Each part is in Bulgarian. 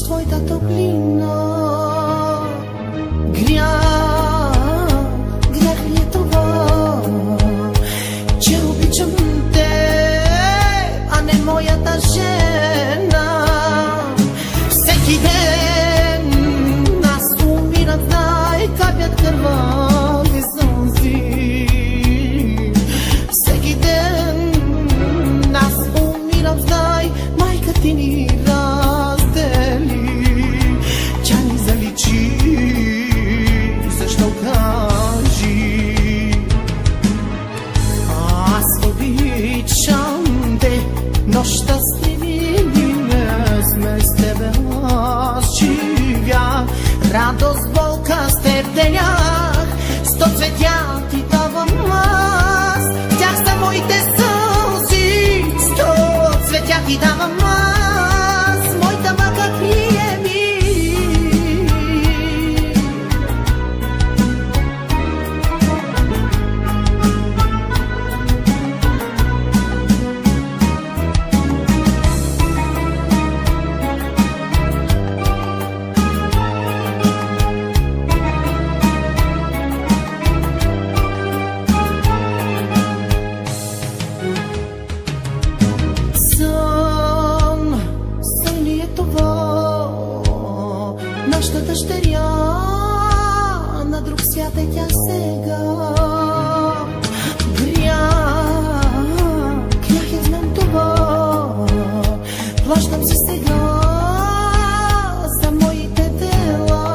Твоята топлина. Грях ли е това, че обичам те, а не моята жена? Всеки ден нас умират, знай, капят кървави сълзи. Всеки ден нас умират, знай, майка ти ни защо кажи? Аз обичам те, но щастливи не сме с тебе. Аз живях, радост, болка с теб делях. 100 цветя ти давам аз, тях са моите сълзи. 100 цветя ти давам аз, моята мака приеми. Нашата дъщеря на друг свят е тя сега. Грях я знам това, плащам се сега за моите дела.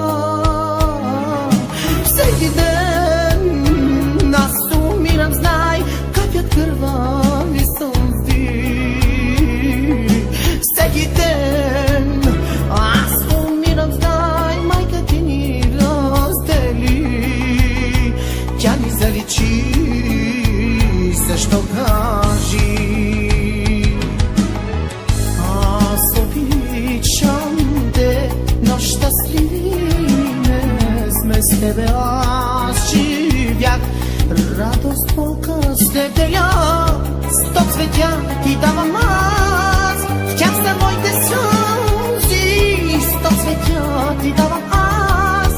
Всеки ден аз умирам, знай, капят кървави сълзи. Всеки ден аз умирам, знай, майка ти ни раздели. Тя ни заличи, защо кажи? Аз обичам те, но щастливи не сме с тебе. Аз живях, радост, болка с теб деля. 100 цветя ти давам аз, в тях са моите сълзи. 100 цветя ти давам аз,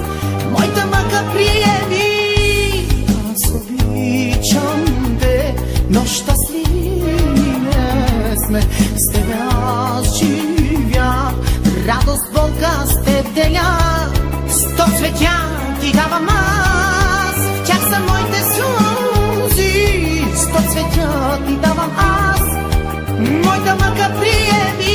моята мака приеми. Аз обичам те, но щастливи не сме с тебе. Аз живях, радост, болка с теб деля. 100 цветя ти давам аз, в тях са моите сълзи. 100 цветя ти давам аз, моята мака приеми.